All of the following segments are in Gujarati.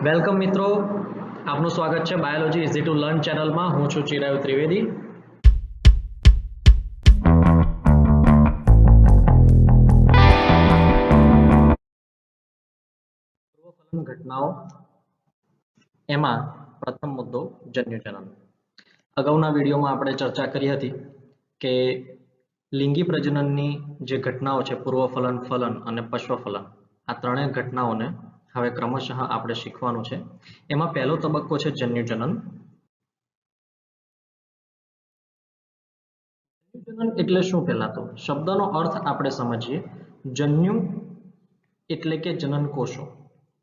વેલકમ મિત્રો, આપનું સ્વાગત છે બાયોલોજી ઇઝી ટુ લર્ન ચેનલમાં. હું છું ચિરાયુ ત્રિવેદી. પૂર્વફલન ઘટનાઓ એમાં પ્રથમ મુદ્દો જન્યુજનન. અગાઉના વિડીયોમાં આપણે ચર્ચા કરી હતી કે લિંગી પ્રજનનની જે ઘટનાઓ છે પૂર્વફલન, ફલન અને પશ્વફલન, આ ત્રણેય ઘટનાઓને હવે ક્રમશઃ આપણે શીખવાનું છે. એમાં પહેલો તબક્કો છે જન્યુજનન. જન્યુજનન એટલે શું? પહેલા તો શબ્દનો અર્થ આપણે સમજીએ. જન્યુ એટલે કે જનન કોષો,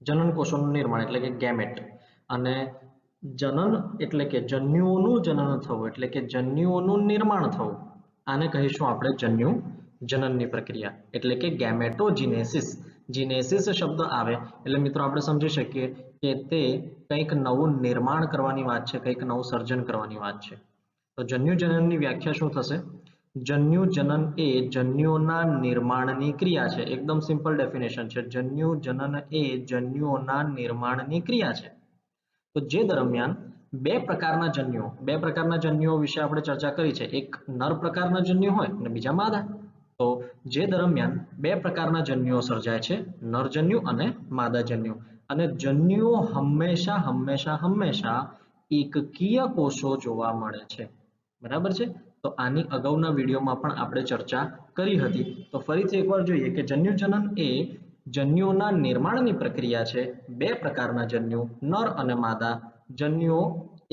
જનન કોષોનું નિર્માણ એટલે કે ગેમેટ, અને જનન એટલે કે જન્યુઓનું જનન થવું એટલે કે જન્યુઓનું નિર્માણ થવું. આને કહીશું આપણે જન્યુ જનનની પ્રક્રિયા એટલે કે ગેમેટોજીનેસિસ. જીનેસિસ શબ્દ આવે એટલે મિત્રો આપણે સમજી શકીએ કે તે કંઈક નવું નિર્માણ કરવાની વાત છે, કંઈક નવું સર્જન કરવાની વાત છે. તો જન્યુજનનની વ્યાખ્યા શું થશે? જન્યુજનન એ જન્યુઓના નિર્માણની ક્રિયા છે. એકદમ સિમ્પલ ડેફિનેશન છે. જન્યુજનન એ જન્યુઓના નિર્માણની ક્રિયા છે. તો જે દરમિયાન બે પ્રકારના જન્યુઓ વિશે આપણે ચર્ચા કરી છે. એક નર પ્રકારના જન્યુ હોય અને બીજા માદા. તો જે દરમિયાન બે પ્રકારના જન્યુઓ સર્જાય છે, નરજન્યુ અને માદાજન્યુ, અને જન્યુઓ હંમેશા એકકીય કોષો જોવા મળે છે. બરાબર છે? તો આની અગાઉના વિડીયોમાં પણ આપણે ચર્ચા કરી હતી. તો ફરીથી એકવાર જોઈએ કે જન્યુજનન એ જન્યુઓના નિર્માણની પ્રક્રિયા છે. બે પ્રકારના જન્યુ, નર અને માદા જન્યુઓ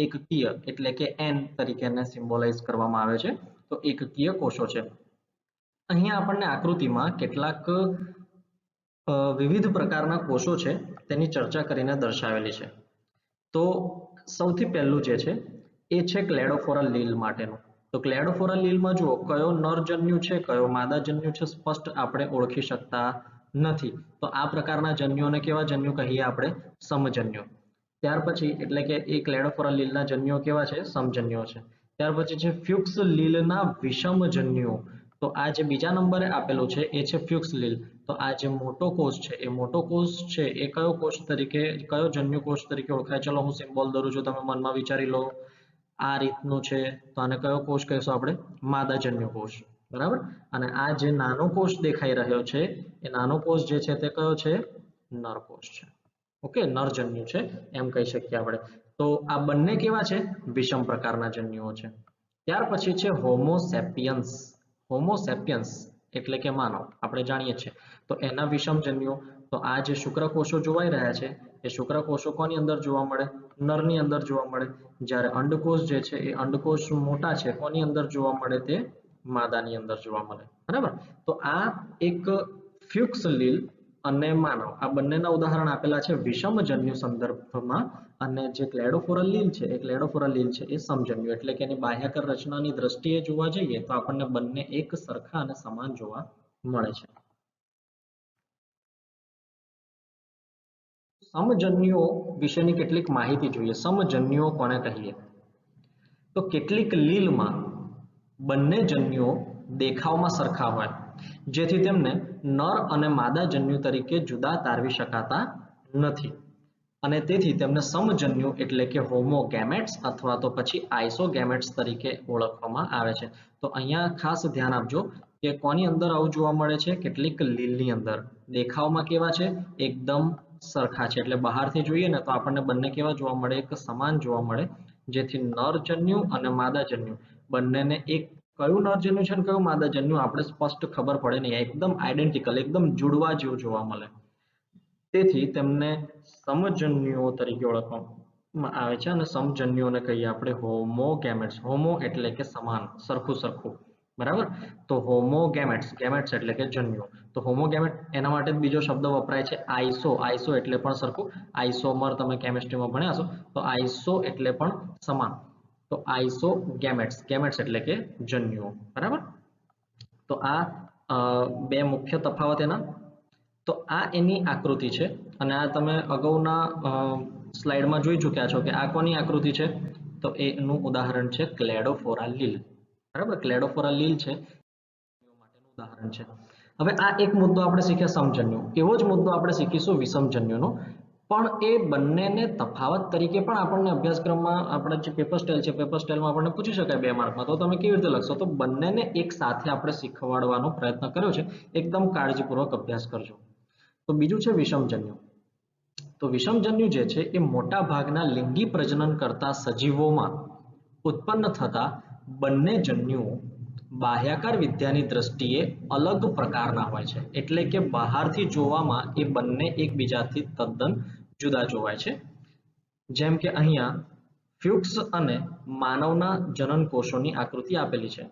એકકીય એટલે કે એન તરીકે એને સિમ્બોલાઇઝ કરવામાં આવે છે. તો એકકીય કોષો છે. અહીંયા આપણને આકૃતિમાં કેટલાક વિવિધ પ્રકારના કોષો છે તેની ચર્ચા કરીને દર્શાવેલી છે. તો સૌથી પહેલું જે છે એ છે ક્લેડોફોરા લીલ માટેનું. તો ક્લેડોફોરા લીલમાં જુઓ કયો નરજન્યુ છે, કયો માદાજન્યુ છે, સ્પષ્ટ આપણે ઓળખી શકતા નથી. તો આ પ્રકારના જન્યુઓને કેવા જન્યુ કહીએ આપણે? સમજન્યુ. ત્યાર પછી એટલે કે એ ક્લેડોફોરા લીલના જન્યુઓ કેવા છે? સમજન્યુઓ છે. ત્યાર પછી છે ફ્યુક્સ લીલના વિષમ જન્યુઓ. તો આ જે બીજા નંબરે આપેલું છે એ છે ફ્યુક્સ લીલ. તો આ જે મોટો કોષ છે એ કયો કોષ તરીકે, કયો જન્યુ કોષ તરીકે ઓળખાય? ચલો હું સિમ્બોલ દોરું છું, તમે મનમાં વિચારી લો. આ રીતનું છે. તો આને કયો કોષ કહીશું આપણે? માદાજન્યુ કોષ. બરાબર? અને આ જે નાનો કોષ દેખાઈ રહ્યો છે એ નાનો કોષ જે છે તે કયો છે? નર કોષ છે. ઓકે, નરજન્યુ છે એમ કહી શકીએ આપણે. તો આ બંને કેવા છે? વિષમ પ્રકારના જન્યુઓ છે. ત્યાર પછી છે હોમોસેપિયન્સ. હોમોસેપિયન્સ એટલે કે માનવ, આપણે જાણીએ છીએ. તો એના વિષમ જન્યુઓ. તો આ જે શુક્રકોષો જોવાઈ રહ્યા છે એ શુક્રકોષો કોની અંદર જોવા મળે? નરની અંદર જોવા મળે. જ્યારે અંડકોષ જે છે એ અંડકોષ મોટા છે, કોની અંદર જોવા મળે? તે માદાની અંદર જોવા મળે. બરાબર? તો આ એક ફ્યુક્સ લીલ અને માનવ, આ બંનેના ઉદાહરણ આપેલા છે વિષમ જન્યુ સંદર્ભમાં. અને જે ક્લેડોફોરા લીલ છે એ સમજન્યુ એટલે કે એની બાહ્યકર રચનાની દ્રષ્ટિએ જોવા જઈએ તો આપણને બંને એક સરખા અને સમાન જોવા મળે છે. સમજન્યુઓ વિશેની કેટલીક માહિતી જોઈએ. સમજન્યુઓ કોને કહીએ? તો કેટલીક લીલમાં બંને જન્યુઓ દેખાવમાં સરખા હોય જેથી તેમને નર અને માદા જન્યુ તરીકે જુદા તારવી શકાતા નથી, અને તેથી તેમને સમજન્યુ એટલે કે હોમોગેમેટ્સ અથવા તો પછી આઇસોગેમેટ્સ તરીકે ઓળખવામાં આવે છે. તો અહીંયા ખાસ ધ્યાન આપજો કે કોની અંદર આવું જોવા મળે છે? કેટલીક લીલની અંદર દેખાવમાં કેવા છે? એકદમ સરખા છે. એટલે બહારથી જોઈએ ને તો આપણને બંને કેવા જોવા મળે? એક સમાન જોવા મળે, જેથી નરજન્યુ અને માદાજન્યુ બંનેને એક કયું નરજન્યુ છે અને કયું માદાજન્યુ આપણે સ્પષ્ટ ખબર પડે નહીં. એકદમ આઈડેન્ટિકલ, એકદમ જુડવા જેવું જોવા મળે. તેથી તેમને સમજન્યુઓ તરીકે ઓળખવામાં આવે છે અને સમજન્યુઓને કહીએ આપણે હોમોગેમેટ્સ. હોમો એટલે કે સમાન, સરખું. બરાબર? તો હોમોગેમેટ્સ, ગેમેટ્સ એટલે કે જન્યુઓ. તો હોમોગેમેટ એના માટે બીજો શબ્દ વપરાય છે આઈસો. આઈસો એટલે પણ સરખું. આઈસોમર તમે કેમિસ્ટ્રીમાં ભણ્યા હશો. તો આઈસો એટલે પણ સમાન. તો આઈસોગેમેટ્સ, ગેમેટ્સ એટલે કે જન્યુઓ. બરાબર? તો આ બે મુખ્ય તફાવત એના. તો આ એની આકૃતિ છે અને આ તમે અગાઉના સ્લાઇડમાં જોઈ ચૂક્યા છો કે આ કોની આકૃતિ છે? તો એનું ઉદાહરણ છે ક્લેડોફોરા લીલ. બરાબર? ક્લેડોફોરા લીલ છે માટેનું ઉદાહરણ છે. હવે આ એક મુદ્દો આપણે શીખ્યા સમજન્યુ. એવો જ મુદ્દો આપણે શીખીશું વિષમજન્યુનો. પણ એ બંનેને તફાવત તરીકે પણ આપણને અભ્યાસક્રમમાં આપણે જે પેપર સ્ટાઇલ છે પેપર સ્ટાઇલમાં આપણને પૂછી શકાય 2 માર્કમાં, તો તમે કેવી રીતે લખશો? તો બંનેને એક સાથે આપણે શીખવાડવાનો પ્રયત્ન કર્યો છે, એકદમ કાળજીપૂર્વક અભ્યાસ કરજો. તો બીજું છે વિષમજન્યુ. તો વિષમજન્યુ જે છે એ મોટા ભાગના લિંગી પ્રજનન કરતા સજીવોમાં ઉત્પન્ન થતા બંને જન્યુઓ બાહ્યાકાર વિદ્યાની દ્રષ્ટિએ અલગ પ્રકારના હોય છે, એટલે કે બહારથી જોવામાં એ બંને એકબીજાથી તદ્દન જુદા જોવાય છે. જેમ કે અહીંયા ફ્યુક્સ અને માનવના જનન કોષોની આકૃતિ આપેલી છે,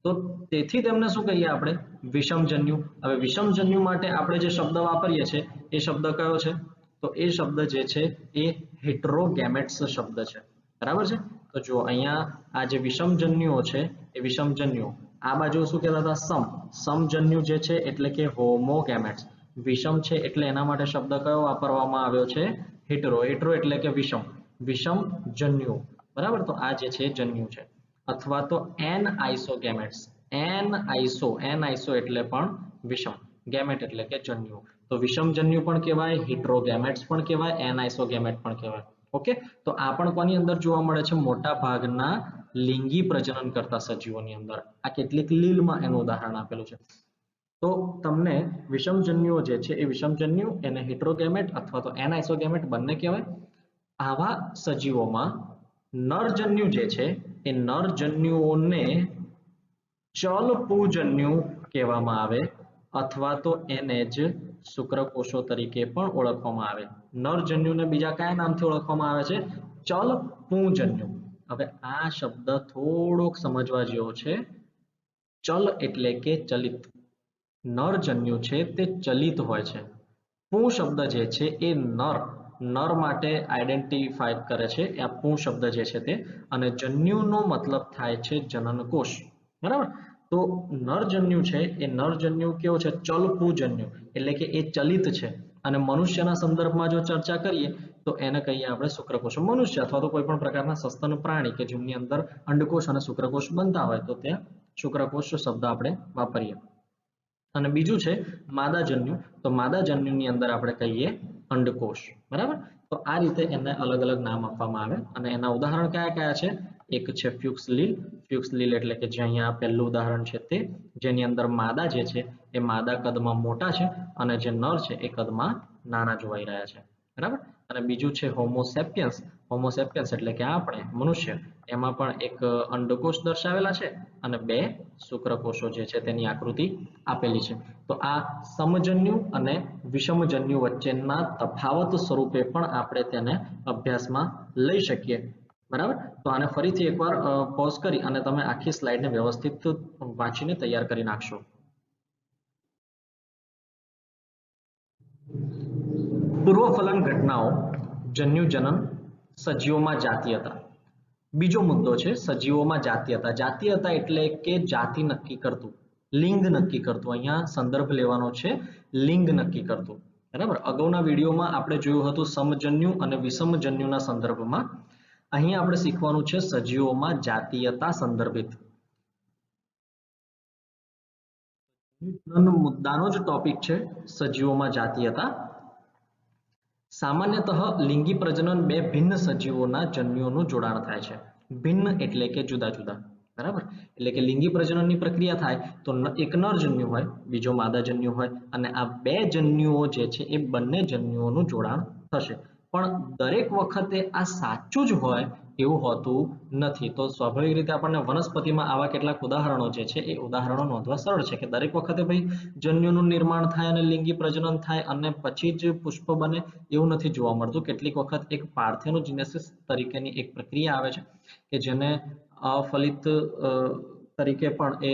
તો તેથી તેમને શું કહીએ આપણે? વિષમજન્યુ. હવે વિષમજન્યુ માટે આપણે જે શબ્દ વાપરીએ છીએ એ શબ્દ કયો છે? તો એ શબ્દ જે છે એ હેટરોગેમેટ્સ શબ્દ છે, બરાબર છે. તો જો અહીંયા આ જે વિષમજન્યુઓ છે એ વિષમજન્યુઓ, આ બાજુ શું કહેતા હતા? સમજન્યુ જે છે એટલે કે હોમોગેમેટ્સ. વિષમ છે એટલે એના માટે શબ્દ કયો વાપરવામાં આવ્યો છે? હેટરો. હેટરો એટલે કે વિષમ, વિષમ જન્યુ, બરાબર. તો આ જે છે જન્યુ છે. અથવા તો એન આઇસોગેમેટ્સ. એન આઇસો એટલે પણ વિષમ, ગેમેટ એટલે કે જન્યુ. તો વિષમ જન્યુ પણ કહેવાય, હેટરોગેમેટ્સ પણ કહેવાય, એન આઇસોગેમેટ પણ કહેવાય. ઓકે, તો આ પણ કોની અંદર જોવા મળે છે? મોટા ભાગના લિંગી પ્રજનન કરતા સજીવોની અંદર. આ કેટલીક લીલમાં એનું ઉદાહરણ આપેલું છે. તો તમને વિષમજન્યુઓ જે છે એ વિષમજન્યુ, એને હેટરોગેમેટ અથવા તો એનઆઇસોગેમેટ બંને કહેવાય. આવા સજીવોમાં નરજન્યુ જે છે એ નરજન્યુઓને ચલપુજન્યુ કહેવામાં આવે, અથવા તો એને જ શુક્રકોષો તરીકે પણ ઓળખવામાં આવે. નરજન્યુને બીજા કયા નામથી ઓળખવામાં આવે છે? ચલપુંજન્યુ. હવે આ શબ્દ થોડોક સમજવા જેવો છે. ચલ એટલે કે ચલિત. નરજન્યુ છે તે ચલિત હોય છે. પું શબ્દ જે છે એ નર માટે આઈડેન્ટિફાઈ કરે છે આ પું શબ્દ જે છે તે, અને જન્યુનો મતલબ થાય છે જનનકોષ, બરાબર. તો નરજન્યુ છે એ નરજન્યુ કેવો છે? ચલપુજન્યુ, એટલે કે એ ચલિત છે. અને મનુષ્યના સંદર્ભમાં જો ચર્ચા કરીએ તો એને કહીએ આપણે શુક્રકોષ. મનુષ્ય અથવા તો કોઈ પણ પ્રકારના સસ્તન પ્રાણી કે જેમની અંદર અંડકોષ અને શુક્રકોષ બનતા હોય તો ત્યાં શુક્રકોષ શબ્દ આપણે વાપરીએ. અને બીજું છે માદાજન્યુ. તો માદાજન્યુની અંદર આપણે કહીએ અંડકોષ, બરાબર. તો આ રીતે એને અલગ અલગ નામ આપવામાં આવે. અને એના ઉદાહરણ કયા કયા છે? એક છે ફ્યુક્સ લીલ. ફ્યુક્સ લીલ એટલે કે જે અહીંયા પહેલું ઉદાહરણ છે તે, જેની અંદર માદા જે છે એ માદા કદમાં મોટા છે અને જે નર છે એ કદમાં નાના જોવાઈ રહ્યા છે, બરાબર. અને બીજું છે હોમોસેપિયન્સ. હોમોસેપિયન્સ એટલે કે આપણે મનુષ્ય, એમાં પણ એક અંડકોષ દર્શાવેલા છે અને 2 શુક્રકોષો જે છે તેની આકૃતિ આપેલી છે. તો આ સમજન્યુ અને વિષમજન્યુ વચ્ચેના તફાવત સ્વરૂપે પણ આપણે તેને અભ્યાસમાં લઈ શકીએ, બરાબર. તો આને ફરીથી એકવાર પોઝ કરી અને તમે આખી સ્લાઇડને વ્યવસ્થિત વાંચીને તૈયાર કરી નાખશો. પૂર્વફલન ઘટનાઓ, જન્યુજનન, સજીવોમાં જાતીયતા. બીજો મુદ્દો છે સજીવોમાં જાતીયતા. જાતીયતા એટલે કે જાતિ નક્કી કરતું, લિંગ નક્કી કરતું. અહીંયા સંદર્ભ લેવાનો છે લિંગ નક્કી કરતું, બરાબર. અગાઉના વિડીયોમાં આપણે જોયું હતું સમજન્યુ અને વિષમજન્યુના સંદર્ભમાં. અહીં આપણે શીખવાનું છે સજીવોમાં જાતીયતા સંદર્ભિત. મુદ્દાનો જ ટોપિક છે સજીવોમાં જાતીયતા. સામાન્યતઃ લિંગી પ્રજનન 2 ભિન્ન સજીવોના જન્યુઓનું જોડાણ થાય છે. ભિન્ન એટલે કે જુદા જુદા, બરાબર. એટલે કે લિંગી પ્રજનનની પ્રક્રિયા થાય તો એક નરજન્યુ હોય, બીજો માદાજન્યુ હોય, અને આ 2 જન્યુઓ જે છે એ બંને જન્યુઓનું જોડાણ થશે. પણ દરેક વખતે આ સાચું જ હોય એવું હોતું નથી. તો સ્વાભાવિક રીતે આપણને વનસ્પતિમાં આવા કેટલાક ઉદાહરણો જે છે એ ઉદાહરણો નોંધવા સરળ છે કે દરેક વખતે ભાઈ જન્યુનું નિર્માણ થાય અને લિંગી પ્રજનન થાય અને પછી જ પુષ્પ બને એવું નથી જોવા મળતું. કેટલીક વખત એક પાર્થેનોજેનેસિસ તરીકેની એક પ્રક્રિયા આવે છે કે જેને અફલિત તરીકે પણ, એ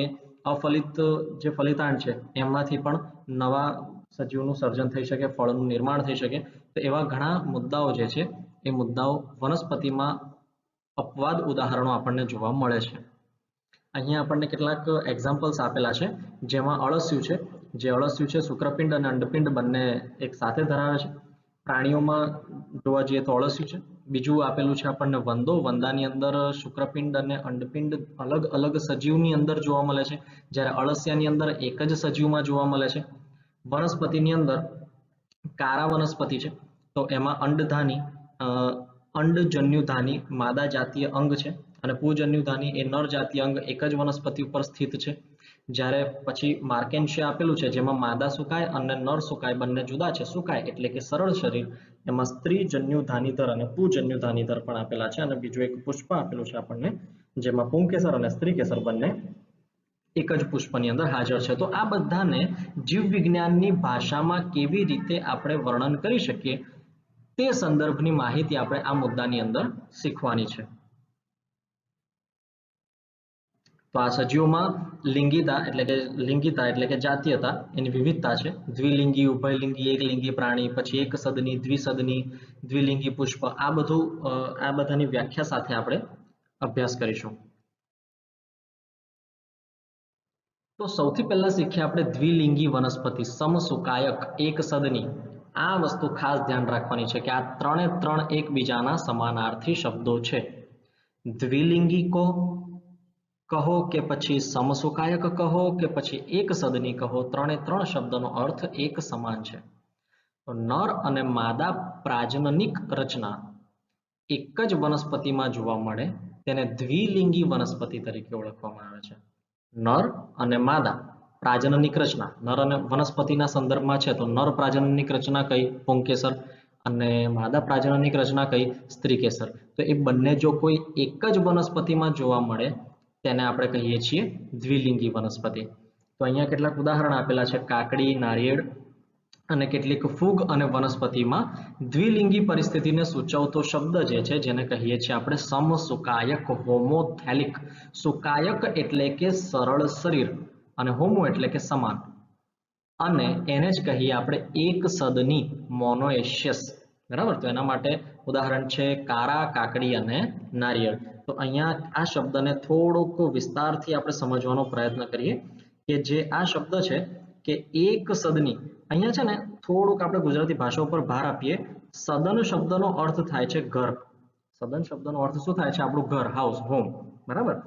અફલિત જે ફલિતાંડ છે એમાંથી પણ નવા સજીવનું સર્જન થઈ શકે, ફળનું નિર્માણ થઈ શકે. તો એવા ઘણા મુદ્દાઓ જે છે એ મુદ્દાઓ વનસ્પતિમાં અપવાદ ઉદાહરણો આપણને જોવા મળે છે. અહીંયા આપણને કેટલાક એક્ઝામ્પલ્સ આપેલા છે, જેમાં અળસિયું છે. જે અળસિયું છે શુક્રપિંડ અને અંડપિંડ બંને એક સાથે ધરાવે છે. પ્રાણીઓમાં જોવા જઈએ તો અળસિયું છે. બીજું આપેલું છે આપણને વંદો. વંદાની અંદર શુક્રપિંડ અને અંડપિંડ અલગ અલગ સજીવની અંદર જોવા મળે છે, જ્યારે અળસિયાની અંદર એક જ સજીવમાં જોવા મળે છે. વનસ્પતિની અંદર કારા વનસ્પતિ છે. તો તો એમાં અંડજન્યુધાની માદા જાતીય અંગ છે અને પૂજન્યુધાની એ નર જાતીય અંગ એક જ વનસ્પતિ ઉપર સ્થિત છે. જ્યારે પછી માર્કેન્શિયા આપેલું છે જેમાં માદા સુકાય અને નર સુકાય બંને જુદા છે. સુકાય એટલે કે સરળ શરીર, એમાં સ્ત્રીજન્યુધાનીધર અને પૂજન્યુધાનીધર પણ આપેલા છે અને બીજું એક પુષ્પ આપેલું છે આપણને જેમાં પુંકેસર અને સ્ત્રીકેસર બંને એક જ પુષ્પની અંદર હાજર છે. તો આ બધાને જીવ વિજ્ઞાનની ભાષામાં કેવી રીતે આપણે વર્ણન કરી શકીએ તે સંદર્ભની માહિતી આપણે આ મુદ્દાની અંદર શીખવાની છે. તો આ સજીવોમાં લિંગિતા એટલે કે જાતીયતા એની વિવિધતા છે. દ્વિલિંગી, ઉભયલિંગી, એકલિંગી પ્રાણી, પછી એક સદની, દ્વિસદની, દ્વિલિંગી પુષ્પ, આ બધાની વ્યાખ્યા સાથે આપણે અભ્યાસ કરીશું. તો સૌથી પહેલા શીખ્યા આપણે દ્વિલિંગી વનસ્પતિ, સમસુકાયક, એક સદની. આ વસ્તુ ખાસ ધ્યાન રાખવાની છે કે આ ત્રણે ત્રણ એકબીજાના સમાનાર્થી શબ્દો છે. દ્વિલિંગી કહો કે પછી સમસુકાયક કહો કે પછી એક સદની કહો, ત્રણે ત્રણ શબ્દનો અર્થ એક સમાન છે. તો નર અને માદા પ્રાજનનિક રચના એક જ વનસ્પતિમાં જોવા મળે તેને દ્વિલિંગી વનસ્પતિ તરીકે ઓળખવામાં આવે છે. નર અને માદા પ્રાજનનિક રચના, નર અને વનસ્પતિના સંદર્ભમાં છે તો નર પ્રાજનનિક રચના કઈ? પુંકેસર. અને માદા પ્રાજનનિક રચના કઈ? સ્ત્રીકેસર. તો એ બંને જો કોઈ એક જ વનસ્પતિમાં જોવા મળે તેને આપણે કહીએ છીએ દ્વિલિંગી વનસ્પતિ. તો અહીંયા કેટલાક ઉદાહરણ આપેલા છે: કાકડી, નારિયેળ અને કેટલીક ફૂગ અને વનસ્પતિમાં દ્વિલિંગી પરિસ્થિતિને સૂચવતો શબ્દ જે છે જેને કહીએ છીએ આપણે સમસુકાયક, હોમોથેલિક. સુકાયક એટલે કે સરળ શરીર અને હોમો એટલે કે સમાન, અને એને જ કહીએ આપણે એક સદની, મોનોએશિયસ. બરાબર. તો એના માટે ઉદાહરણ છે કારા, કાકડી અને નારિયેળ. તો અહીંયા આ શબ્દને થોડોક વિસ્તારથી આપણે સમજવાનો પ્રયત્ન કરીએ કે જે આ શબ્દ છે કે એક સદની, અહીંયા છે ને થોડુંક આપણે ગુજરાતી ભાષા ઉપર ભાર આપીએ. સદન શબ્દનો અર્થ થાય છે ઘર. સદન શબ્દનો અર્થ શું થાય છે? આપણું ઘર, હાઉસ, હોમ. બરાબર.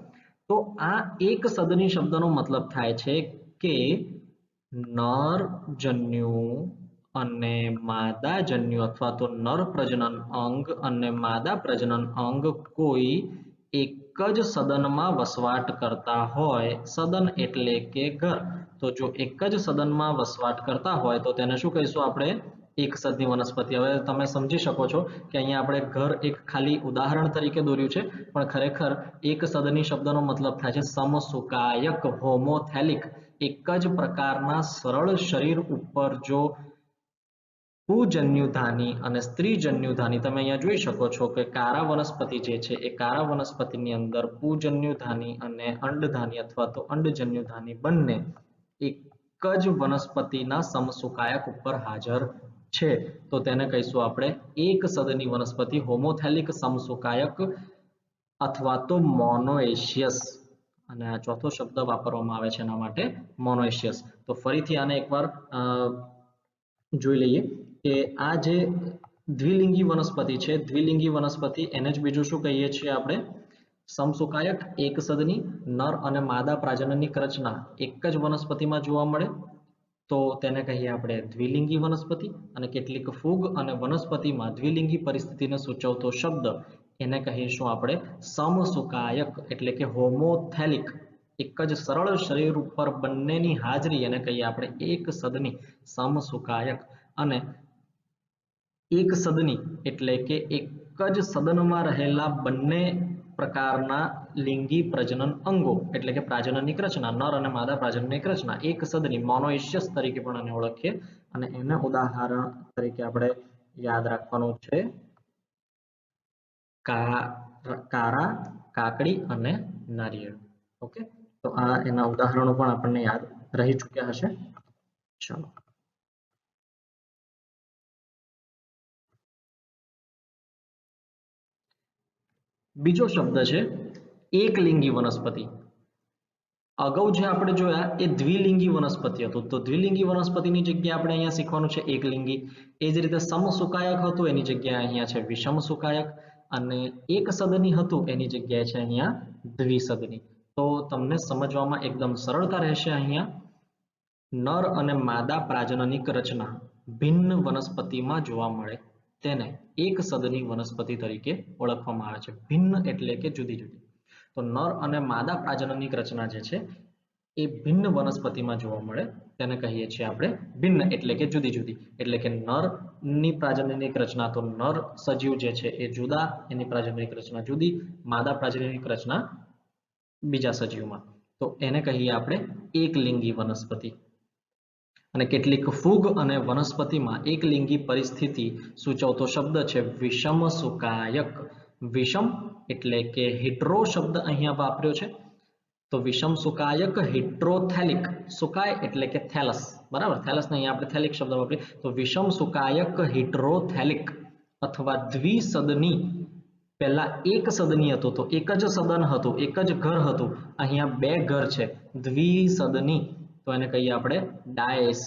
તો આ એક સદની શબ્દનો મતલબ થાય છે કે નરજન્યુ અને માદાજન્યુ અથવા તો નર પ્રજનન અંગ અને માદા પ્રજનન અંગ કોઈ એક જ સદનમાં વસવાટ કરતા હોય. સદન એટલે કે ઘર. તો જો એક જ સદનમાં વસવાટ કરતા હોય તો તેને શું કહીશું આપણે? એક સદની વનસ્પતિ. હવે તમે સમજી શકો છો કે અહીંયા આપણે ઘર એક ખાલી ઉદાહરણ તરીકે દોર્યું છે, પણ ખરેખર એક સદની શબ્દનો મતલબ થાય છે સમસુકાયક, હોમોથેલિક. એક જ પ્રકારના સરળ શરીર ઉપર જો પૂજન્યુધાની અને સ્ત્રીજન્યુધાની, તમે અહીંયા જોઈ શકો છો કે કારા વનસ્પતિ જે છે એ કારા વનસ્પતિની અંદર પૂજન્યુધાની અને અંડધાની અથવા તો અંડજન્યુધાની બંને એક જ વનસ્પતિના સમસુકાયક ઉપર હાજર છે. તો તેને કહીશું આપણે એક સદની વનસ્પતિ, હોમોથેલિક, સમસુકાયક અથવા તો મોનોએશિયસ. અને આ ચોથો શબ્દ વાપરવામાં આવે છે એના માટે, મોનોએશિયસ. તો ફરીથી આને એકવાર જોઈ લઈએ કે આ જે દ્વિલિંગી વનસ્પતિ છે, દ્વિલિંગી વનસ્પતિ એને જ બીજું શું કહીએ છીએ આપણે? સમસુકાયક, એક સદની, નર અને માદા પ્રાજનનિક રચના એક જ વનસ્પતિમાં જોવા મળે તો તેને કહીએ આપણે દ્વિલિંગી વનસ્પતિ. અને કેટલીક ફૂગ અને વનસ્પતિમાં દ્વિલિંગી પરિસ્થિતિને સૂચવતો શબ્દ એને કહીશું આપણે સમસુકાયક એટલે કે હોમોથેલિક. એક જ સરળ શરીર ઉપર બંનેની હાજરી એને કહીએ આપણે એક સદની, સમસુકાયક. અને એક સદની એટલે કે એક જ સદનમાં રહેલા બંને પ્રકારના લિંગી પ્રજનન અંગો એટલે કે પ્રાજનનિક રચના, નર અને માદા પ્રાજનનિક રચના એક સદની, મોનોએશિયસ તરીકે પણ આને ઓળખીએ. અને એના ઉદાહરણ તરીકે આપણે યાદ રાખવાનું છે કારા, કાકડી અને નારિયેળ. ઓકે, તો આ એના ઉદાહરણો પણ આપણને યાદ રહી ચૂક્યા હશે. ચાલો, બીજો શબ્દ છે એકલિંગી વનસ્પતિ. અગાઉ જે આપણે જોયા એ દ્વિલિંગી વનસ્પતિ હતું, તો દ્વિલિંગી વનસ્પતિની જગ્યાએ આપણે અહીંયા શીખવાનું છે એકલિંગી. એ જ રીતે સમસુકાયક હતું એની જગ્યાએ અહીંયા છે વિષમસુકાયક, અને એક સદની હતું એની જગ્યાએ છે અહીંયા દ્વિસદની. તો તમને સમજવામાં એકદમ સરળતા રહેશે. અહીંયા નર અને માદા પ્રાજનનિક રચના ભિન્ન વનસ્પતિમાં જોવા મળે તેને એક સદની વનસ્પતિ તરીકે ઓળખવામાં આવે છે. ભિન્ન એટલે કે જુદી જુદી. તો નર અને માદા પ્રાજનનિક રચના જે છે એ ભિન્ન વનસ્પતિમાં જોવા મળે તેને કહીએ છીએ આપણે ભિન્ન એટલે કે જુદી જુદી. એટલે કે નરની પ્રાજનનિક રચના તો નર સજીવ જે છે એ જુદા, એની પ્રાજનનિક રચના જુદી, માદા પ્રાજનનિક રચના બીજા સજીવમાં. તો એને કહીએ આપણે એકલિંગી વનસ્પતિ. અને કેટલીક ફૂગ અને વનસ્પતિમાં એકલિંગી પરિસ્થિતિ સૂચવતો શબ્દ છે વિષમસુકાયક. વિષમ એટલે કે હેટરો શબ્દ અહીંયા વાપર્યો છે. તો વિષમસુકાયક હેટ્રોથેલિક, સુકાય એટલે કે થેલસ, બરાબર, થેલસને અહીંયા આપણે થેલિક શબ્દ વાપરીએ. તો વિષમસુકાયક હેટ્રોથેલિક અથવા દ્વિસદની. પહેલા એક સદની હતું તો એક જ સદન હતું, એક જ ઘર હતું. અહીંયા બે ઘર છે, દ્વિસદની. તો એને કહીએ આપણે ડાયસ.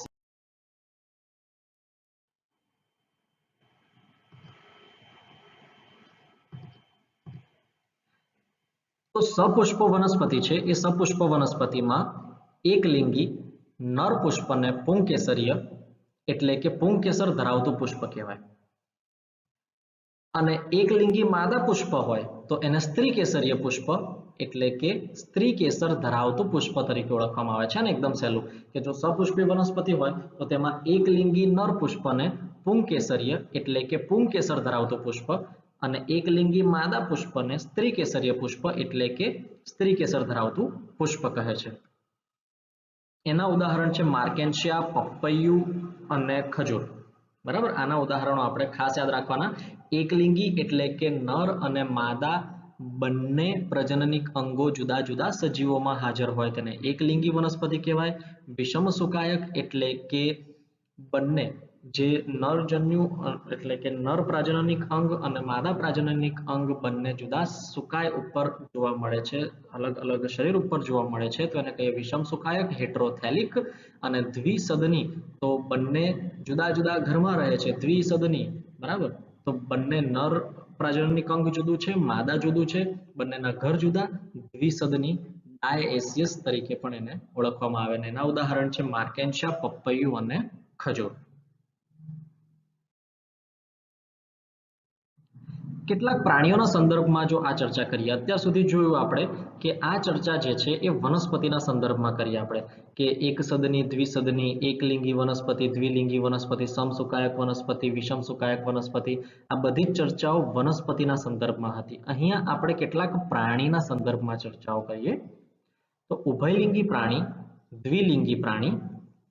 તો સપુષ્પ વનસ્પતિ છે એ સપુષ્પ વનસ્પતિમાં એકલિંગી નર પુષ્પને પુંકેસરીય એટલે કે પુંકેસર ધરાવતું પુષ્પ કહેવાય. અને એકલિંગી માદા પુષ્પ હોય તો એને સ્ત્રીકેસરીય પુષ્પ એટલે કે સ્ત્રીકેસર ધરાવતું પુષ્પ તરીકે ઓળખવામાં આવે છે. અને એકદમ સહેલું કે જો સપુષ્પી વનસ્પતિ હોય તો તેમાં એકલિંગી નર પુષ્પને પુંકેસરીય એટલે કે પુંકેસર ધરાવતું પુષ્પ અને એકલિંગી માદા પુષ્પને સ્ત્રીકેસરીય પુષ્પ એટલે કે સ્ત્રીકેસર ધરાવતું પુષ્પ કહે છે. એના ઉદાહરણ છે માર્કેન્શિયા, પપૈયું અને ખજૂર. બરાબર, આના ઉદાહરણો આપણે ખાસ યાદ રાખવાના. એકલિંગી એટલે કે નર અને માદા બંને પ્રજનનિક અંગો જુદા જુદા સજીવોમાં હાજર હોય તેને એકલિંગી વનસ્પતિ કહેવાય. વિષમસુકાયક એટલે કે બંને જે નરજન્યુ એટલે કે નર પ્રાજનનિક અંગ અને માદા પ્રાજનનિક અંગ બંને જુદા સુકાય ઉપર જોવા મળે છે, અલગ અલગ શરીર ઉપર જોવા મળે છે, તો એને કહીએ વિષમસુકાયક હેટ્રોથેલિક. અને દ્વિસદની તો બંને જુદા જુદા ઘરમાં રહે છે, દ્વિસદની, બરાબર. તો બંને નર પ્રાજનનિક અંગ જુદું છે, માદા જુદું છે, બંનેના ઘર જુદા, દ્વિસદની ડાયએસિયસ તરીકે પણ એને ઓળખવામાં આવે. અને એના ઉદાહરણ છે માર્કેન્શિયા, પપૈયું અને ખજૂર. કેટલાક પ્રાણીઓના સંદર્ભમાં જો આ ચર્ચા કરીએ, અત્યાર સુધી જોયું આપણે કે આ ચર્ચા જે છે એ વનસ્પતિના સંદર્ભમાં કરીએ આપણે કે એક સદની, દ્વિસદની, એકલિંગી વનસ્પતિ, દ્વિલિંગી વનસ્પતિ, સમસુકાયક વનસ્પતિ, વિષમસુકાયક વનસ્પતિ, આ બધી જ ચર્ચાઓ વનસ્પતિના સંદર્ભમાં હતી. અહીંયા આપણે કેટલાક પ્રાણીના સંદર્ભમાં ચર્ચાઓ કરીએ. તો ઉભયલિંગી પ્રાણી, દ્વિલિંગી પ્રાણી,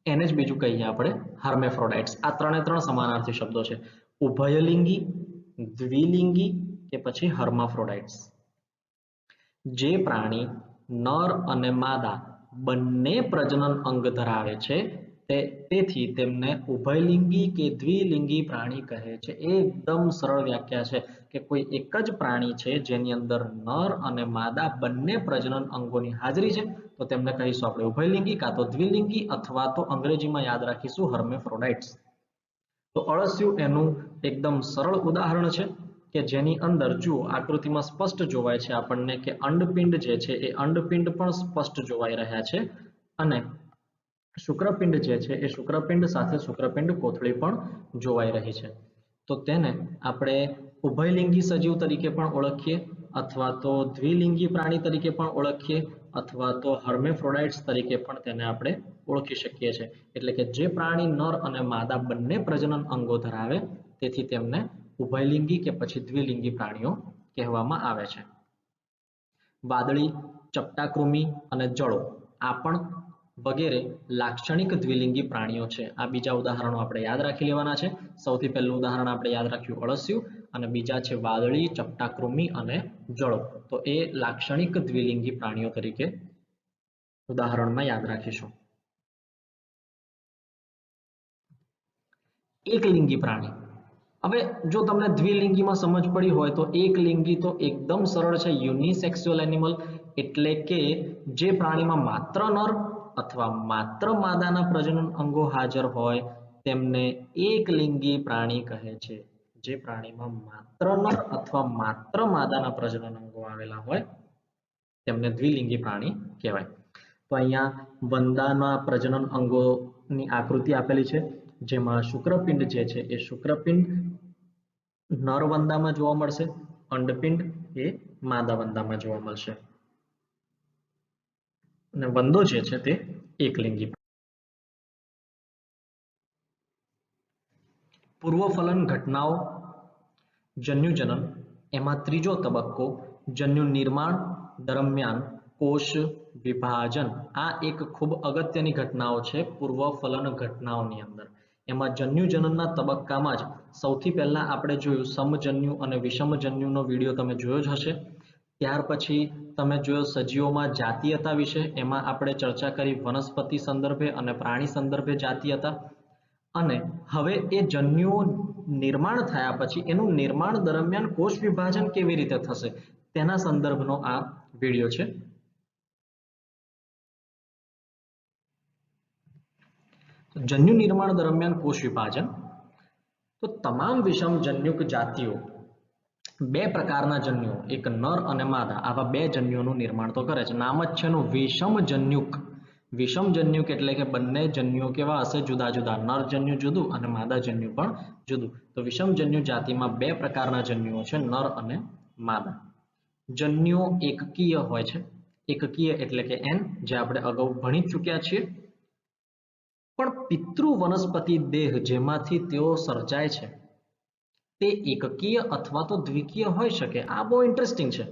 એને જ બીજું કહીએ આપણે હર્મેફ્રોડાઇટ્સ. આ ત્રણ સમાનાર્થી શબ્દો છે, ઉભયલિંગી, દ્વિલિંગી કે પછી હર્માફ્રોડાઇટ્સ. જે પ્રાણી નર અને માદા બંને પ્રજનન અંગ ધરાવે છે તેથી તેમને ઉભયલિંગી કે દ્વિલિંગી પ્રાણી કહે છે. એકદમ સરળ વ્યાખ્યા છે કે કોઈ એક જ પ્રાણી છે જેની અંદર નર અને માદા બંને પ્રજનન અંગોની હાજરી છે તો તેમને કહીશું આપણે ઉભયલિંગી કાં તો દ્વિલિંગી અથવા તો અંગ્રેજીમાં યાદ રાખીશું હર્મેફ્રોડાઇટ્સ. તો અળસિયું એનું એકદમ સરળ ઉદાહરણ છે કે જેની અંદર જુઓ આકૃતિમાં સ્પષ્ટ જોવાય છે આપણને કે અંડપિંડ જે છે એ અંડપિંડ પણ સ્પષ્ટ જોવાઈ રહ્યા છે અને શુક્રપિંડ જે છે એ શુક્રપિંડ સાથે શુક્રપિંડ કોથળી પણ જોવાઈ રહી છે. તો તેને આપણે ઉભયલિંગી સજીવ તરીકે પણ ઓળખીએ અથવા તો દ્વિલિંગી પ્રાણી તરીકે પણ ઓળખીએ અથવા તો હર્મેફ્રોડાઇટ્સ તરીકે પણ તેને આપણે ઓળખી શકીએ છીએ. એટલે કે જે પ્રાણી નર અને માદા બંને પ્રજનન અંગો ધરાવે તેથી તેમને ઉભયલિંગી કે પછી દ્વિલિંગી પ્રાણીઓ કહેવામાં આવે છે. વાદળી, ચપટાકૃમિ અને જળો આ પણ વગેરે લાક્ષણિક દ્વિલિંગી પ્રાણીઓ છે. આ બીજા ઉદાહરણો આપણે યાદ રાખી લેવાના છે. સૌથી પહેલું ઉદાહરણ આપણે યાદ રાખ્યું અળસિયું અને બીજા છે વાદળી, ચપટાકૃમિ અને જળો. તો એ લાક્ષણિક દ્વિલિંગી પ્રાણીઓ તરીકે ઉદાહરણમાં યાદ રાખીશું. એકલિંગી પ્રાણી, હવે જો તમને દ્વિલિંગીમાં સમજ પડી હોય તો એકલિંગી તો એકદમ સરળ છે, યુનિસેક્સ્યુઅલ એનિમલ એટલે કે જે પ્રાણીમાં માત્ર નર અથવા માત્ર માદાના પ્રજનન અંગો હાજર હોય તેમને એકલિંગી પ્રાણી કહે છે. જે પ્રાણીમાં માત્ર નર અથવા માત્ર માદાના પ્રજનન અંગો આવેલા હોય તેમને દ્વિલિંગી પ્રાણી કહેવાય. તો અહીંયા વંદાના પ્રજનન અંગોની આકૃતિ આપેલી છે જેમાં શુક્રપિંડ જે છે એ શુક્રપિંડ નર વંદામાં જોવા મળશે, અંડપિંડ એ માદા વંદામાં જોવા મળશે અને વંદો જે છે તે એકલિંગી. પૂર્વફલન ઘટનાઓ, જન્યુજનન, એમાં ત્રીજો તબક્કો જન્યુ નિર્માણ દરમિયાન કોષ વિભાજન. આ એક ખૂબ અગત્યની ઘટનાઓ છે પૂર્વફલન ઘટનાઓની અંદર. એમાં જન્યુજનનના તબક્કામાં જ સૌથી પહેલા આપણે જોયું સમજન્યુ અને વિષમજન્યુનો વિડીયો તમે જોયો જ હશે. ત્યાર પછી તમે જોયો સજીવોમાં જાતીયતા વિશે, એમાં આપણે ચર્ચા કરી વનસ્પતિ સંદર્ભે અને પ્રાણી સંદર્ભે જાતીયતા. અને હવે એ જન્યુઓ નિર્માણ થયા પછી એનું નિર્માણ દરમિયાન કોષ વિભાજન કેવી રીતે થશે તેના સંદર્ભનો આ વિડીયો છે. જન્યુ નિર્માણ દરમિયાન કોષ વિભાજન. તો તમામ વિષમજન્યુક જાતિઓ બે પ્રકારના જન્યુઓ, એક નર અને માદા, આવા બે જન્યુઓનું નિર્માણ તો કરે છે. નામ જ છે એનું વિષમજન્યુક. વિષમજન્યુક એટલે કે બંને જન્યુઓ કેવા હશે? જુદા જુદા. નરજન્યુ જુદું અને માદાજન્યુ પણ જુદું. તો વિષમજન્યુ જાતિમાં બે પ્રકારના જન્યુઓ છે, નર અને માદા. જન્યુઓ એકકીય હોય છે. એકકીય એટલે કે એન, જે આપણે અગાઉ ભણી ચૂક્યા છીએ. પણ પિતૃ વનસ્પતિ દેહ જેમાંથી તેઓ સર્જાય છે તે એકકીય અથવા તો દ્વિકીય હોઈ શકે. આ બહુ ઇન્ટરેસ્ટિંગ છે.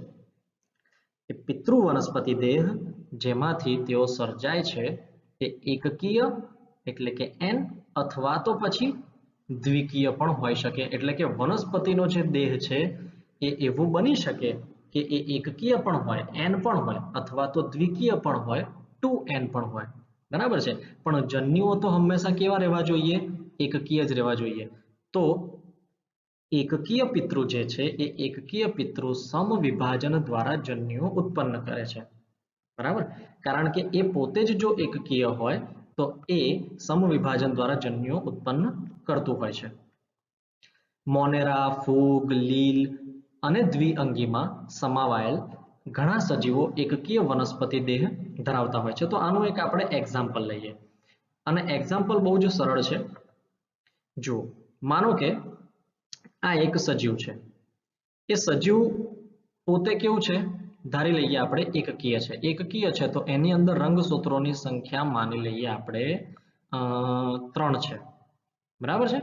પિતૃ વનસ્પતિ દેહ જેમાંથી તેઓ સર્જાય છે તે એકકીય એટલે કે એન અથવા તો પછી દ્વિકીય પણ હોઈ શકે. એટલે કે વનસ્પતિનો જે દેહ છે એ એવું બની શકે કે એ એકકીય પણ હોય, એન પણ હોય, અથવા તો દ્વિકીય પણ હોય, 2n પણ હોય. બરાબર છે. પણ જન્યુઓ તો હંમેશા કેવા રહેવા જોઈએ? એકકીય જ રહેવા જોઈએ. તો એકકીય પિતૃ જે છે એ એકકીય પિતૃ સમવિભાજન દ્વારા જન્યુઓ ઉત્પન્ન કરે છે. બરાબર? કારણ કે એ પોતે જ જો એકકીય હોય તો એ સમવિભાજન દ્વારા જન્યુઓ ઉત્પન્ન કરતું હોય છે. મોનેરા, ફૂગ, લીલ અને દ્વિઅંગીમાં સમાવાયેલ ઘણા સજીવો એકકીય વનસ્પતિ દેહ ધરાવતા હોય છે. તો આનું એક આપણે એક્ઝામ્પલ લઈએ અને એક્ઝામ્પલ બહુ જ સરળ છે. જુઓ, માનો કે આ એક સજીવ છે. એ સજીવ પોતે કેવું છે? ધારી લઈએ આપણે એકકીય છે. એકકીય છે તો એની અંદર રંગસૂત્રોની સંખ્યા માની લઈએ આપણે 3 છે. બરાબર છે?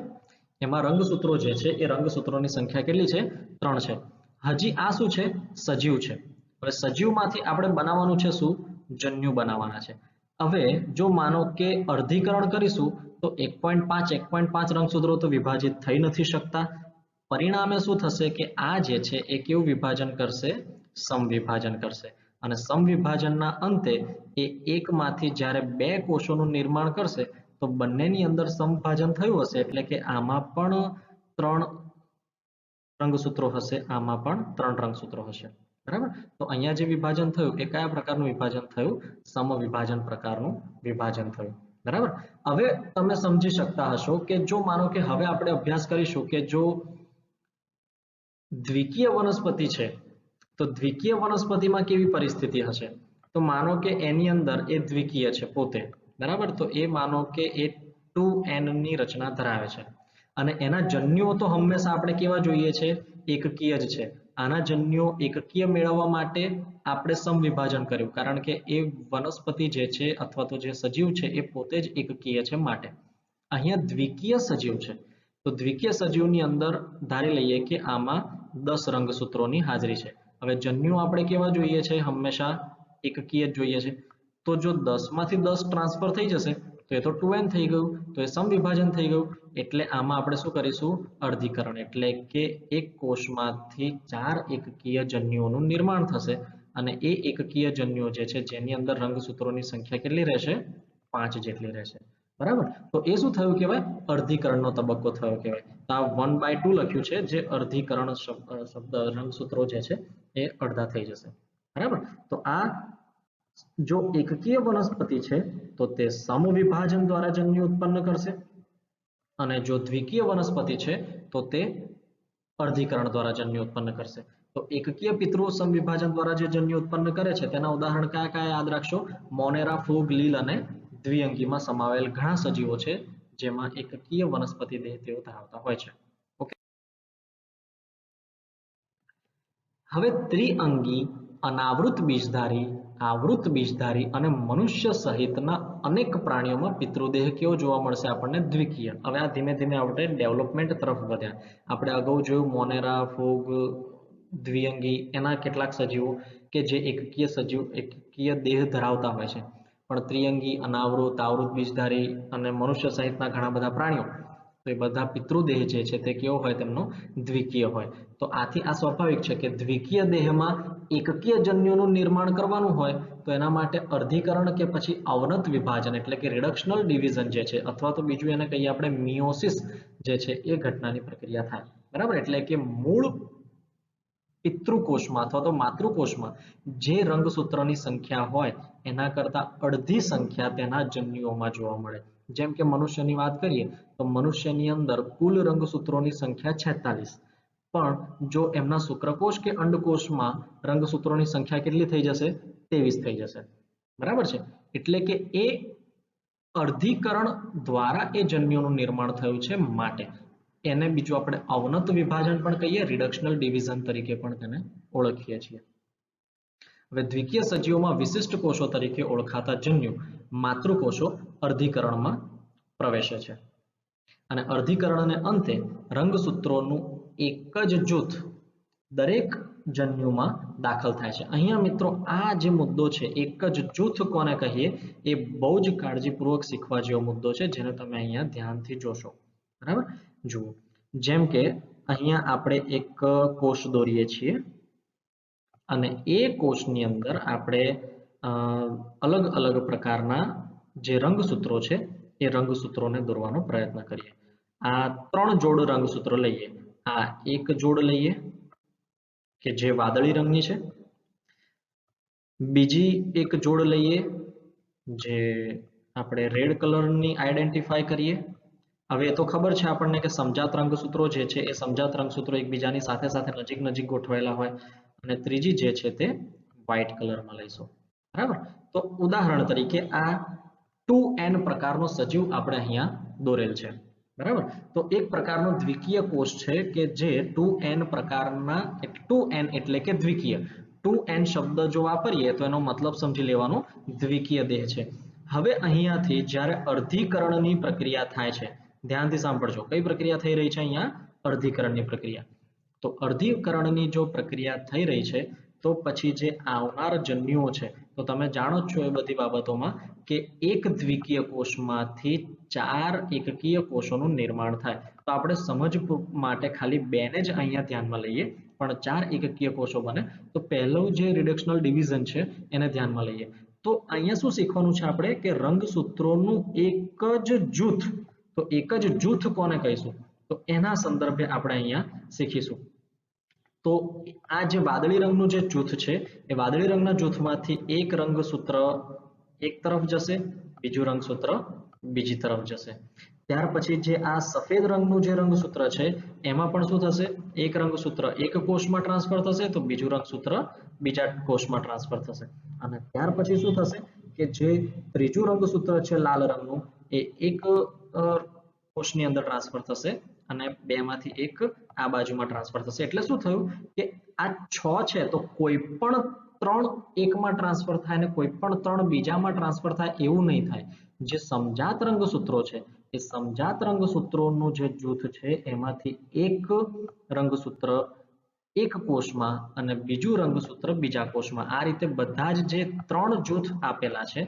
એમાં રંગસૂત્રો જે છે એ રંગસૂત્રોની સંખ્યા કેટલી છે? 3 છે. હજી આ શું છે? સજીવ છે. હવે સજીવમાંથી આપણે બનાવવાનું છે શું? જન્યુ બનાવવાના છે. હવે જો માનો કે અર્ધીકરણ કરીશું તો 1.5 રંગસૂત્રો તો વિભાજિત થઈ નથી શકતા. પરિણામે શું થશે કે આ જે છે એ કેવું વિભાજન કરશે? સમવિભાજન કરશે. અને સમવિભાજનના અંતે એ એકમાંથી જ્યારે બે કોષોનું નિર્માણ કરશે તો બંનેની અંદર સમવિભાજન થયું હશે એટલે કે આમાં પણ 3 રંગસૂત્રો હશે, આમાં પણ 3 રંગસૂત્રો હશે. બરાબર? તો અહીંયા જે વિભાજન થયું એ કયા પ્રકારનું વિભાજન થયું? સમવિભાજન પ્રકારનું વિભાજન થયું. બરાબર? હવે તમે સમજી શકતા હશો કે જો માનો કે હવે આપણે અભ્યાસ કરીશું કે જો દ્વિકીય વનસ્પતિ છે તો દ્વિકીય વનસ્પતિમાં કેવી પરિસ્થિતિ હશે? તો માનો કે એની અંદર એ દ્વિકીય છે પોતે. બરાબર? તો એ માનો કે એ 2n ની રચના ધરાવે છે અને એના જન્યુઓ તો હંમેશા આપણે કેવા જોઈએ છે? એકકીય જ છે. આના જન્યુઓ એકકીય મેળવવા માટે આપણે સમવિભાજન કર્યું કારણ કે એ વનસ્પતિ જે છે અથવા તો જે સજીવ છે એ પોતે જ એકકીય છે માટે. અહીંયા દ્વિકીય સજીવ છે તો દ્વિકીય સજીવની અંદર ધારી લઈએ કે આમાં 10 રંગસૂત્રોની હાજરી છે. હવે જન્યુ આપણે કેવા જોઈએ છે? હંમેશા એકકીય જ જોઈએ છે. તો જો 10 માંથી 10 ટ્રાન્સફર થઈ જશે તો એ તો 2n થઈ ગયું, તો એ સમવિભાજન થઈ ગયું. એટલે આમાં આપણે શું કરીશું? અર્ધીકરણ. એટલે કે એક કોષમાંથી 4 એકકીય જન્યુઓનું નિર્માણ થશે અને એ એકકીય જન્યુઓ જે છે જેની અંદર રંગસૂત્રોની સંખ્યા કેટલી રહેશે? 5 જેટલી રહેશે. બરાબર? તો એ શું થયું કહેવાય? અર્ધીકરણનો તબક્કો થયો કહેવાય. તો આ 1/2 લખ્યું છે જે અર્ધીકરણ શબ્દ રંગસૂત્રો જે છે એ અડધા થઈ જશે. બરાબર? તો આ જો એકકીય વનસ્પતિ છે તો તે સમવિભાજન દ્વારા જન્યુ ઉત્પન્ન કરશે અને જો દ્વિકીય વનસ્પતિ છે તો તે અર્ધીકરણ દ્વારા જન્યુ ઉત્પન્ન કરશે. તો એકકીય પિતૃ સમવિભાજન દ્વારા જે જન્યુ ઉત્પન્ન કરે છે તેના ઉદાહરણ કયા કયા યાદ રાખશો? મોનેરા, ફૂગ, લીલ અને દ્વિઅંગીમાં સમાવેલ ઘણા સજીવો છે જેમાં એકકીય વનસ્પતિ દેહ તેઓ ધરાવતા હોય છે. હવે ત્રિઅંગી, અનાવૃત બીજધારી, આવૃત બીજધારી અને મનુષ્ય સહિતના અનેક પ્રાણીઓમાં પિતૃદેહ કેવો જોવા મળશે આપણને? દ્વિકીય. હવે આ ધીમે ધીમે આપણે ડેવલપમેન્ટ તરફ વધ્યા. આપણે અગાઉ જોયું મોનેરા, ફૂગ, દ્વિઅંગી, એના કેટલાક સજીવો કે જે એકકીય દેહ ધરાવતા હોય છે. પણ ત્રિઅંગી, અનાવૃત, આવૃત બીજધારી અને મનુષ્ય સહિતના ઘણા બધા પ્રાણીઓ, તો એ બધા પિતૃદેહ જે છે તે કેવો હોય? તેમનો દ્વિકીય હોય. તો આથી આ સ્વાભાવિક છે કે દ્વિકીય દેહમાં એકકીય જન્યુનું નિર્માણ કરવાનું હોય તો એના માટે અર્ધીકરણ કે પછી અવનત વિભાજન એટલે કે રિડક્શનલ ડિવિઝન જે છે, અથવા તો બીજું એને કહીએ આપણે મિયોસિસ જે છે એ ઘટનાની પ્રક્રિયા થાય. બરાબર? એટલે કે મૂળ પિતૃકોષમાં અથવા તો માતૃકોષમાં જે રંગસૂત્રની સંખ્યા હોય એના કરતા અડધી સંખ્યા તેના જન્યુઓમાં જોવા મળે. જેમ કે મનુષ્યની વાત કરીએ તો મનુષ્યની અંદર કુલ રંગસૂત્રોની સંખ્યા 46, પણ જો એમના શુક્રકોષ કે અંડકોષમાં રંગસૂત્રોની સંખ્યા કેટલી થઈ જશે? 23 થઈ જશે. બરાબર છે? એટલે કે એ અર્ધીકરણ દ્વારા એ જન્યુઓનું નિર્માણ થયું છે, માટે એને બીજું આપણે અવનત વિભાજન પણ કહીએ, રિડક્શનલ ડિવિઝન તરીકે પણ તેને ઓળખીએ છીએ. હવે દ્વિકીય સજીવોમાં વિશિષ્ટ કોષો તરીકે ઓળખાતા જન્યુ માતૃકોષો અર્ધીકરણમાં પ્રવેશે છે અને અર્ધીકરણને અંતે રંગસૂત્રોનું એક જ જૂથ દરેક જન્યુમાં દાખલ થાય છે. અહીંયા મિત્રો આ જે મુદ્દો છે, એક જ જૂથ કોને કહીએ, એ બહુ જ કાળજીપૂર્વક શીખવા જેવો મુદ્દો છે, જેને તમે અહીંયા ધ્યાનથી જોશો. બરાબર? જુઓ, જેમ કે અહીંયા આપણે એક કોષ દોરીએ છીએ અને એ કોષની અંદર આપણે અલગ અલગ પ્રકારના જે રંગસૂત્રો છે એ રંગસૂત્રોને દોરવાનો પ્રયત્ન કરીએ. આ 3 જોડ રંગસૂત્રો લઈએ. આ એક જોડ લઈએ કે જે વાદળી રંગની છે, બીજી એક જોડ લઈએ જે આપણે રેડ કલરની આઈડેન્ટિફાઈ કરીએ. હવે એ તો ખબર છે આપણને કે સમજાત રંગસૂત્રો જે છે એ સમજાત રંગસૂત્રો એકબીજાની સાથે સાથે નજીક નજીક ગોઠવાયેલા હોય. અને ત્રીજી જે છે તે વ્હાઇટ કલરમાં લઈશું. બરાબર? તો ઉદાહરણ તરીકે આ 2n પ્રકારનો સજીવ આપણે અહીંયા દોરેલ છે. બરાબર? તો એક પ્રકારનો દ્વિકીય કોષ છે કે જે 2n પ્રકારના, 2n એટલે કે દ્વિકીય. 2n શબ્દ જો વાપરીએ તો એનો મતલબ સમજી લેવાનો દ્વિકીય દેહ છે. હવે અહીંયાથી જ્યારે અર્ધીકરણની પ્રક્રિયા થાય છે, ધ્યાનથી સાંભળજો, કઈ પ્રક્રિયા થઈ રહી છે અહીંયા? અર્ધીકરણની પ્રક્રિયા. તો અર્ધીકરણની જો પ્રક્રિયા થઈ રહી છે તો પછી જે આવનાર જન્યુઓ છે, તો તમે જાણો જ છો એ બધી બાબતોમાં કે એક દ્વિકીય કોષમાંથી 4 એકકીય કોષોનું નિર્માણ થાય. તો આપણે સમજ માટે ખાલી 2 ને જ અહીંયા ધ્યાનમાં લઈએ, પણ 4 એકકીય કોષો બને. તો પહેલું જે રિડક્શનલ ડિવિઝન છે એને ધ્યાનમાં લઈએ. તો અહીંયા શું શીખવાનું છે આપણે? કે રંગસૂત્રોનું એક જ જૂથ. તો એક જ જૂથ કોને કહીશું? તો એના સંદર્ભે આપણે અહીંયા શીખીશું. તો આ જે વાદળી રંગનું જે જૂથ છે એ વાદળી રંગના જૂથમાંથી એક રંગસૂત્ર એક તરફ જશે, બીજું રંગસૂત્ર બીજી તરફ જશે. ત્યાર પછી જે આ સફેદ રંગનું જે રંગસૂત્ર છે એમાં પણ શું થશે? એક રંગસૂત્ર એક કોષમાં ટ્રાન્સફર થશે, તો બીજું રંગસૂત્ર બીજા કોષમાં ટ્રાન્સફર થશે. અને ત્યાર પછી શું થશે કે જે ત્રીજું રંગસૂત્ર છે લાલ રંગનું, એ એક કોષની અંદર ટ્રાન્સફર થશે અને 2 માંથી એક આ બાજુમાં ટ્રાન્સફર થશે. એટલે શું થયું કે આ 6 છે તો કોઈ પણ 3 એકમાં ટ્રાન્સફર થાય અને કોઈ પણ 3 બીજામાં ટ્રાન્સફર થાય એવું નહીં થાય. જે સમજાત રંગસૂત્રો છે એ સમજાત રંગસૂત્રોનું જે જૂથ છે એમાંથી એક રંગસૂત્ર એક કોષમાં અને બીજું રંગસૂત્ર બીજા કોષમાં, આ રીતે બધા જ જે 3 જૂથ આપેલા છે,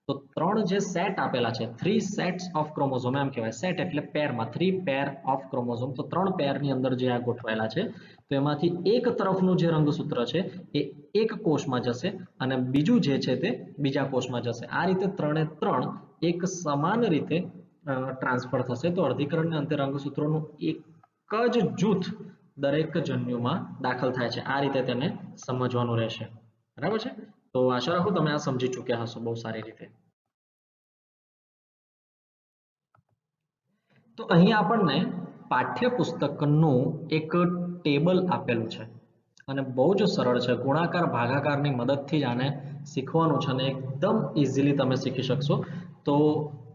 તો 3 જે સેટ આપેલા છે, 3 સેટ્સ ઓફ ક્રોમોઝોમ એમ કહેવાય. સેટ એટલે પેરમાં, 3 પેર ઓફ ક્રોમોઝોમ. તો 3 પેરની અંદર જે આ ગોઠવાયેલા છે, તો એમાંથી એક તરફનું જે રંગસૂત્ર છે એ એક કોષમાં જશે અને બીજું જે છે તે બીજા કોષમાં જશે. આ રીતે 3 એ 3 એક સમાન રીતે ટ્રાન્સફર થશે. તો અર્ધીકરણને અંતે રંગસૂત્રોનું એક જ જૂથ દરેક જન્યુમાં દાખલ થાય છે. આ રીતે તેને સમજવાનું રહેશે. બરાબર છે? તો આશા રાખું તમે આ સમજી ચૂક્યા હશો બહુ સારી રીતે. તો અહીં આપણને પાઠ્યપુસ્તકનું એક ટેબલ આપેલું છે અને બહુ જ સરળ છે. ગુણાકાર ભાગાકારની મદદથી જ આને શીખવાનું છે અને એકદમ ઇઝીલી તમે શીખી શકશો. તો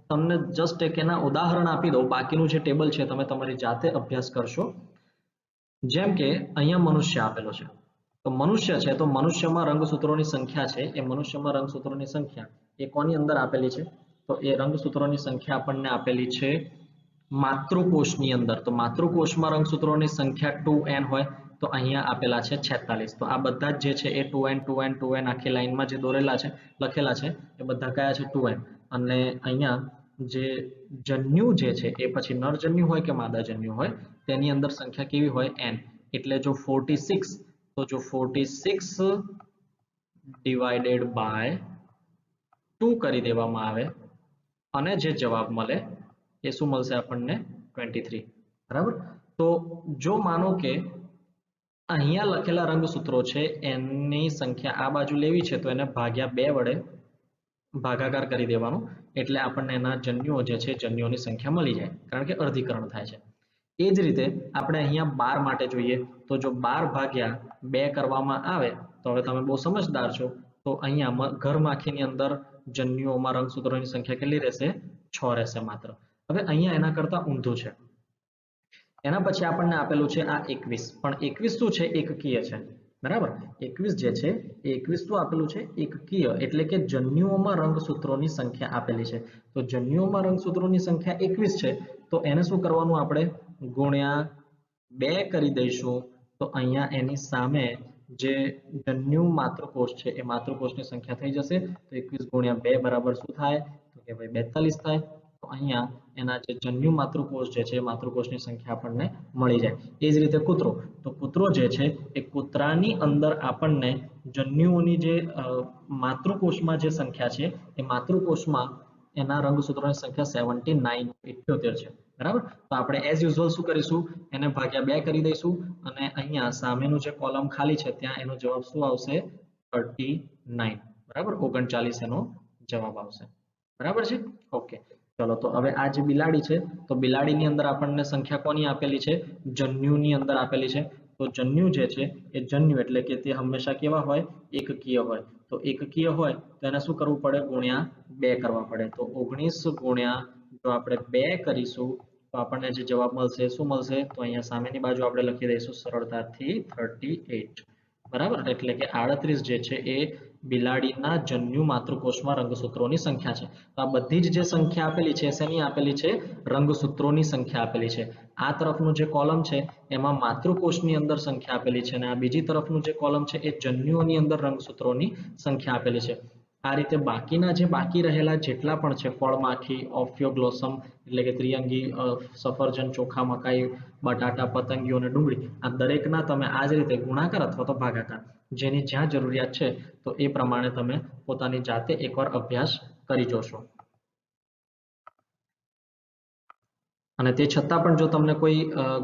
તમને જસ્ટ એક એના ઉદાહરણ આપી દઉં, બાકીનું જે ટેબલ છે તમે તમારી જાતે અભ્યાસ કરશો. જેમ કે અહીંયા મનુષ્ય આપેલો છે. તો મનુષ્ય છે તો મનુષ્યમાં રંગસૂત્રોની સંખ્યા છે એ મનુષ્યમાં રંગસૂત્રોની સંખ્યા એ કોની અંદર આપેલી છે તો એ રંગસૂત્રોની સંખ્યા આપણને આપેલી છે માતૃકોષની અંદર તો માતૃકોષમાં રંગસૂત્રોની સંખ્યા 2n હોય તો અહીંયા આપેલા છે 46 તો આ બધા જ જે છે એ 2n 2n 2n આખી લાઈનમાં જે દોરેલા છે લખેલા છે એ બધા કયા છે 2n અને અહીંયા જે જન્યુ જે છે એ પછી નરજન્યુ હોય કે માદાજન્યુ હોય તેની અંદર સંખ્યા કેવી હોય n એટલે જો 46 તો જો 46 ડિવાઇડેડ બાય 2 કરી દેવામાં આવે અને જે જવાબ મળે એ શું મળશે આપણને 23 બરાબર તો જો માનો કે અહીંયા લખેલા રંગસૂત્રો છે એની સંખ્યા આ બાજુ લેવી છે તો એને ભાગ્યા 2 વડે ભાગાકાર કરી દેવાનો એટલે આપણને એના જન્યુઓ જે છે જન્યુઓની સંખ્યા મળી જાય કારણ કે અર્ધીકરણ થાય છે એ જ રીતે આપણે અહીંયા 12 માટે જોઈએ તો જો 12 ભાગ્યા 2 કરવામાં આવે તો હવે તમે બહુ સમજદાર છો તો અહીંયા ઘરમાખીની અંદર જન્યુઓમાં રંગસૂત્રોની સંખ્યા કેટલી રહેશે 6 રહેશે માત્ર હવે અહીંયા એના કરતા ઊંધું છે એના પછી આપણને આપેલું છે આ 21 પણ 21 શું છે એકકીય છે બરાબર 21 જે છે એ 21 શું આપેલું છે એકકીય એટલે કે જન્યુઓમાં રંગસૂત્રોની સંખ્યા આપેલી છે તો જન્યુઓમાં રંગસૂત્રોની સંખ્યા 21 છે તો એને શું કરવાનું આપણે ગુણ્યા 2 કરી દઈશું તો અહીંયા એની સામે જે જન્યુ માતૃકોષ છે એ માતૃકોષની સંખ્યા થઈ જશે તો 21 ગુણ્યા 2 બરાબર શું થાય તો કે ભાઈ 42 થાય તો અહીંયા એના જે જન્યુ માતૃકોષ જે છે માતૃકોષની સંખ્યા આપણને મળી જાય એ જ રીતે કૂતરો તો કૂતરો જે છે એ કૂતરાની અંદર આપણને જન્યુઓની જે માતૃકોષમાં જે સંખ્યા છે એ માતૃકોષમાં એના રંગસૂત્રોની સંખ્યા 78 છે બરાબર તો આપણે એઝ યુઝ્યુઅલ શું કરીશું એને ભાગ્યા 2 કરી દઈશું અને અહીંયા સામેનું જે કોલમ ખાલી છે ત્યાં એનો જવાબ શું આવશે 39 બરાબર 39 એનો જવાબ આવશે બરાબર છે ઓકે ચલો તો હવે આ જે બિલાડી છે તો બિલાડીની અંદર આપણને સંખ્યા કોની આપેલી છે જન્યુની અંદર આપેલી છે તો જન્યુ જે છે એ જન્યુ એટલે કે તે હંમેશા કેવા હોય એકકીય હોય તો એકકીય હોય તો એને શું કરવું પડે ગુણ્યા 2 કરવા પડે તો 19 ગુણ્યા જો આપણે 2 કરીશું તો આપણને જે જવાબ મળશે શું મળશે તો અહીંયા સામેની બાજુ આપણે લખી દઈશું સરળતાથી 38 બરાબર એટલે કે 38 જે છે એ બિલાડીના જન્યુ માતૃકોષમાં રંગસૂત્રોની સંખ્યા છે તો આ બધી જ જે સંખ્યા આપેલી છે શેની આપેલી છે રંગસૂત્રોની સંખ્યા આપેલી છે આ તરફનું જે કોલમ છે એમાં માતૃકોષની અંદર સંખ્યા આપેલી છે અને આ બીજી તરફનું જે કોલમ છે એ જન્યુઓની અંદર રંગસૂત્રોની સંખ્યા આપેલી છે આ રીતે બાકીના જે બાકી રહેલા જેટલા પણ છે ફળમાખી ઓફિયોગ્લોસમ એટલે કે ત્રિઅંગી સફરજન ચોખા મકાઈ બટાટા પતંગીઓ અને ડુંગળી આ દરેકના તમે આ જ રીતે ગુણાકાર અથવા તો ભાગાકાર જેની જ્યાં જરૂરિયાત છે તો એ પ્રમાણે તમે પોતાની જાતે એકવાર અભ્યાસ કરી જોશો અને તે છતાં પણ જો તમને કોઈ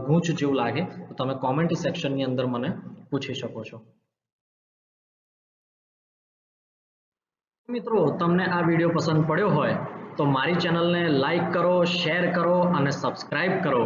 ગૂંચ જેવું લાગે તો તમે કોમેન્ટ સેક્શનની અંદર મને પૂછી શકો છો મિત્રો તમને આ વિડીયો પસંદ પડ્યો હોય તો મારી ચેનલને લાઈક કરો શેર કરો અને સબસ્ક્રાઇબ કરો